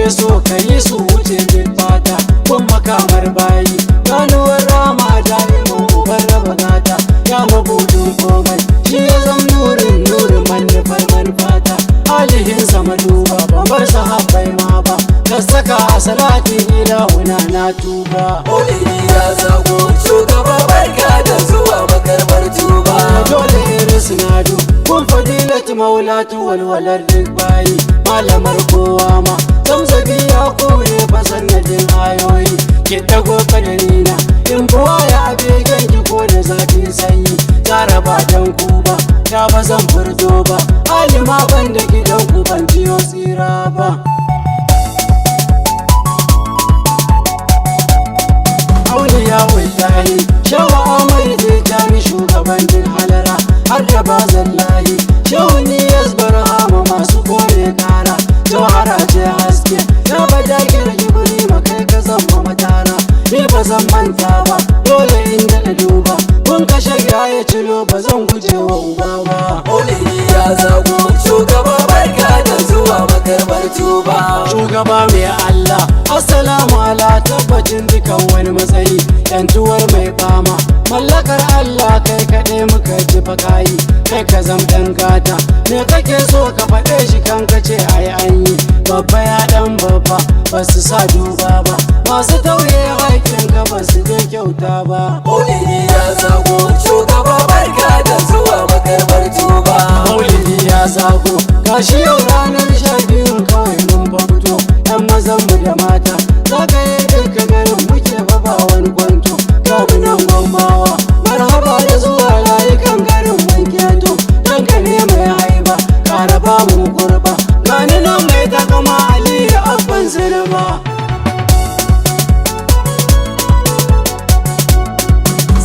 kake so ka yi su wuce duk fata kun makamar bayi ganuwar rama jami'in ubar raba gata ya mabudin komai shi ya zam nurin manufar manufata alihin sama duba ban bar sahabbai ma ba ka saka a salatin ilahuna na tuba. Maulidi ya zago shugaba barka da zuwa makarbar tuba. Dole irin sinadu kun fadilati maulatu walwalar duk bayi malamar kowa ma zamzabi ya kore fasannadin ayoyi ki tago kadarina in buwa ya begen ki ko da zafi sanyi tara ba dan ku ba ta ba zan furto ba alima ban da gidan ku ban ciyo tsira ba. Auliya wallahi shawa mai zai jami shugaban din halara har da bazan layi shawuni yasbar hama masu kore kara jawhara ce haske ya bada gira gibiri makai ka zama matara ni ba zan manta ba dole in da duba kun kashe ya cilo ba zan guje wa uba ba. Maulidi ya zago shugaba barka da zuwa makarbar tuba. Shugaba mai Allah assalamu ala tabbacin dukan wani matsayi yantuwar mai fama mallakar Allah kai kaɗai muka ji fakayi kai ka zam ɗan gata me kake so ka faɗe shi kan ka ce ai an yi babba ya ɗan babba ba su sa duba ba masu tauye haƙin ka ba su je kyauta ba. Maulidi ya zago shugaba barka da zuwa makarbar tuba. Maulidi ya zago gashi yau ranar 12 kawai mun bauto ɗan mazan mu da mata zagaye duka garin muke ba wani kwanto gabu nan gwammawa marhaba da zuwa layukan garin mun keto ɗanka ne mai haiba ƙara ba mu gurba gani nan mai takama aliyu abban sinima.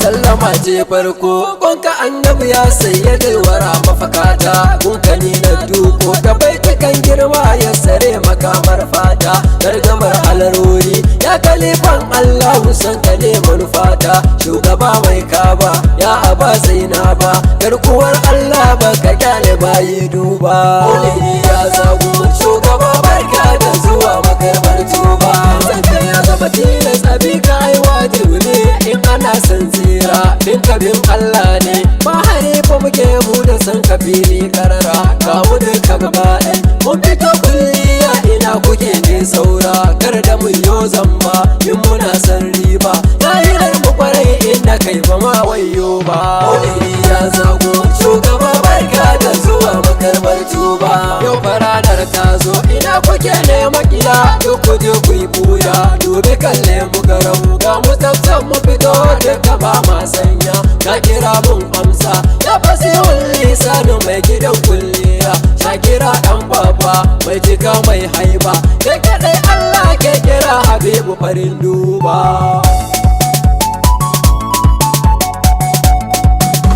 Sallama ce farko gonka annabi ya sayyadul wara mafakata gunka ni na duko da baitukan girma ya sare makamar fata gargamar alarori ya kalifan Allah san kale manufata shugaba mai kaba ya aba zainaba garkuwar Allah baka kyale bayi duba. Maulidi ya zago shugaba barka da zuwa makarbar tuba. Zaka ya zama tilas abi ka ai wajibi ne in ana san tsira din kabin Allah ne ba harifa muke mu da san kafili karara ga mu duka gaba mun fito kulliya ina kuke ne saura kar da mun yo zamba in muna san riba lahirar mu kwarai inda kai ba ma wayo ba. Maulidi ya zago shugaba barka da zuwa makarbar tuba. Yau faranar ta zo ina kuke ne makiya duk kuje ku yi buya dubi kalle mu garau ga mu tsaftan mu fito duka ba ma sanya ka kira mun amsa ya fasi wulli sanu mai gidan kulliya shakira dan baba mai jika mai haiba kai kadai Allah ke kira habibu farin duba.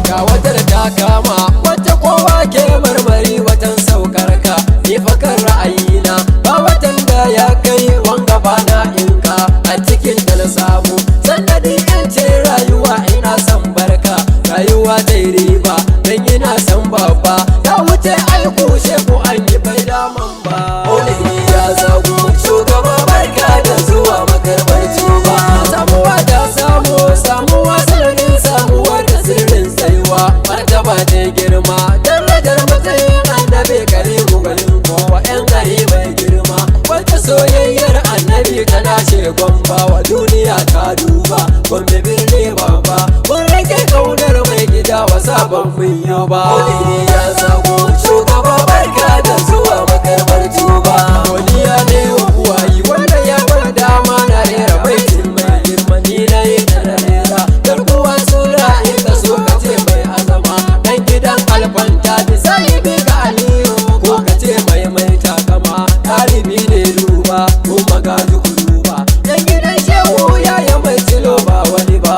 Ga wata da ta kama wacce kowa ke marmari watan saukar ka ni fakar ra'ayina ba watan da ya kai wanga ba na inka a cikin da na samu sannadin yancin rayuwa ina son barka rayuwa ta riba dan ina son babba ta wuce aiku sheku an yi bai daman ba. Maulidi ya zago shugaba barka da zuwa makarbar tuba. Samuwa ta samuwa sirrin samuwa da sirrin tsayuwa martaba ta girma darajar matsayin annabi karimu garin kowa yan gari mai girma wata soyayyar annabi ta nashe gwamba wa duniya ta duba gombe birni baba mun rage kaunar mai gida wa sabon kunyo ba. Maulidi ya zago shugaba barka da zuwa makarbar tuba. Godiya ne wa uwayi wanda ya bar dama na rera baitin mai girma ni na yi na rera garkuwa sura in ka so ka ce mai azama dan gidan alfanta da sahibi ga aliyu ko ka ce mai takama talibi ne duba ko magaji duba dan gidan shehu ya mai cilo ba wani ba.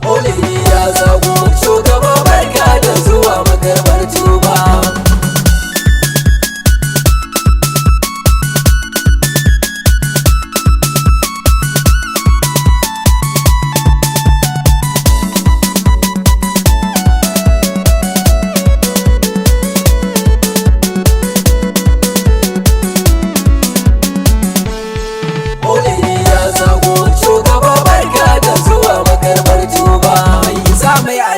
Maulidi ya zago shugaba barka da zuwa makarbar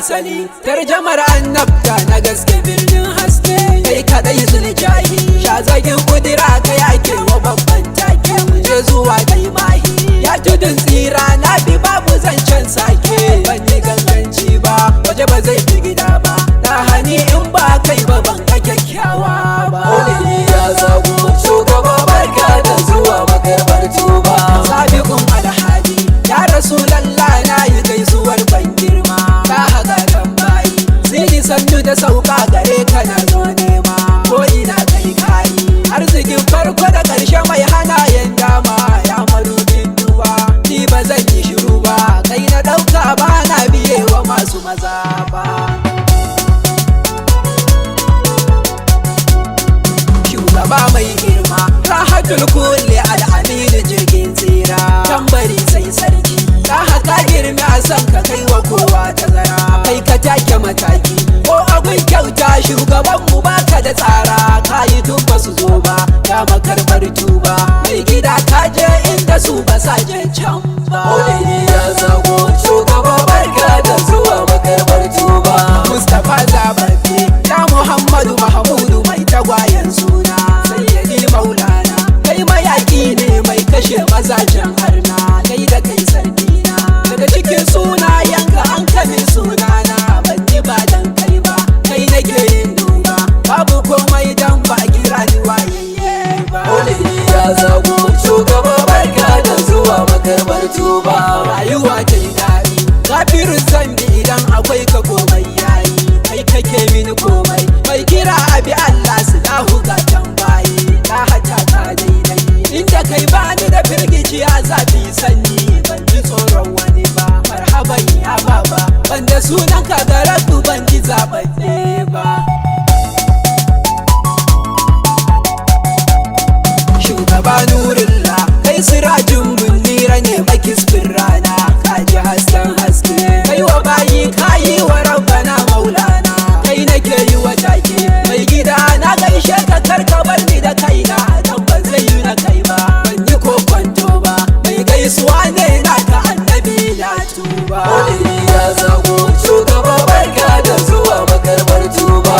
asali tarjamar annabta na gaske birnin haske kai kadai zuljahi sha zagin kudura kai ake wa babban take muje zuwa kai mahi ya tudun tsira na bi babu zancen sake ban yi ganganci ba waje ba zai fi gida ba na hani in ba kai ba ban ka kyakkyawa ba. Maulidi ya zago shugaba barka da zuwa makarbar tuba. Sabiqun alhadi ya rasulallah na yi gaisuwar ban girma ta haka tambayi zini sannu da sauka gare ka na zo nema ko ina kai kayi arzikin farko da ƙarshe mai hanayen dama ya marubin duba ni ba zan yi shiru ba kai na ɗauka ba na biye wa masu maza ba. Shugaba mai girma rahatul kulli al'aminu jirgin tsira tambari sai sarki ta haka girma a san ka kai wa kowa tazara kai ka take mataki ko abin kyauta shugaban mu baka da tsara ka yi tun ba su zo ba ya makarbar tuba mai gida ka je inda su ba sa je can ba. Maulidi ya zago shugaba barka da zuwa makarbar tuba. Mustapha zababbe ya Muhammadu Mahmudu mai tagwayen suna sayyidi maulana kai mayaki ne mai kashe mazajen harna kai da kai sardina daga cikin sunayenka an kamin sunana ban ji ba dan kai ba kai nake yin duba babu komai dan ba kira ni waye ba. Maulidi ya zago shugaba barka da zuwa makarbar tuba. Rayuwa ta yi daɗi kafirin zambi idan akwai ka komai yayi kai kake mini komai mai kira abi Allah silahu ga tambaye ta hata ka daidai inda kai bani da firgici a zafi sanyi ban ji tsoron wani ba marhaban ya baba banda sunan ka garatu ban ji zaɓaɓɓe ba. Shugaba nurullah kai sirajin bunnira ne makisbin rana kaji hasken haske kai wa bayi kayi wa rabbana maulana kai nake yi wa take mai gida na gaishe ka karka bar ni da kaina dan ban zai yi na kai ba ban yi kokonto ba mai gaisuwa ne na ka annabi na tuba. Maulidi ya zago shugaba barka da zuwa makarbar tuba.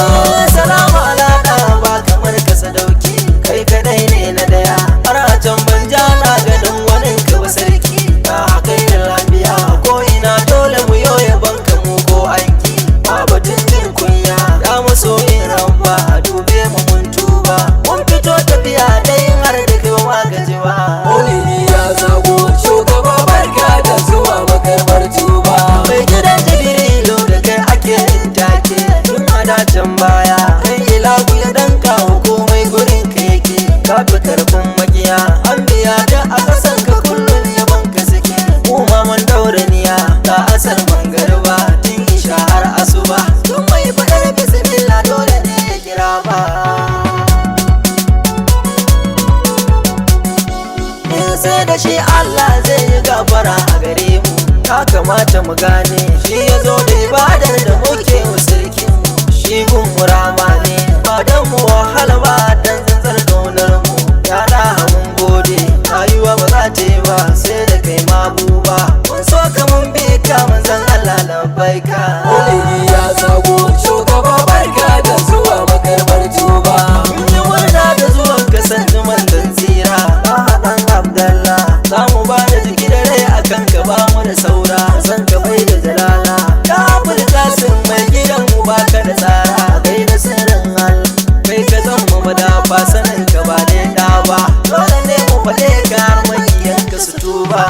Salamu alaikum ba kamar ka sadauki kai kadai ne na daya har a can ban ja na ganin wani ka ba sarki ba kai da lafiya ko ina dole mu yoye banka mu ko aiki ba batun jin kunya da masoyin rabba dube mu mun tuba mun fito tafiya dai har da kai ba gaji ba. Maulidi ya zago shugaba barka da zuwa makarbar tuba. Mai gidan Jibrilu da kai ake yin take tun a dacen baya kai ilahu ya danka komai gurin ka yake ka fi karfin makiya an biya da a kasan ka kullum yaban ka suke mu ma mun daura niya ga asar mangarba tun isha har asuba tun mai fadar bismillah dole ne ya kira ba. In sai da shi Allah zai yi gafara a gare mu ya kamata mu gane shi ya zo da ibadar da muke wa sarki shi gun murama ne ba dan mu wahala ba dan zanzar kaunar mu ya da mun gode rayuwa ba za ta yi ba sai da kai mabuba mun so ka mun bi ka mun san Allah labbaika. Maulidi ya zago shugaba barka da zuwa makarbar tuba. Mun yi murna da zuwan ka sannu mallan tsira dan Abdallah za mu ba da jiki da rai akan ka ba mu da saura san ka bai da jalala ka furta sun mai gidan mu baka da tsara kai da sirrin hal kai ka zan mu madafa sanin ka ba da ba dole ne mu faɗe ka har makiyan ka su tuba.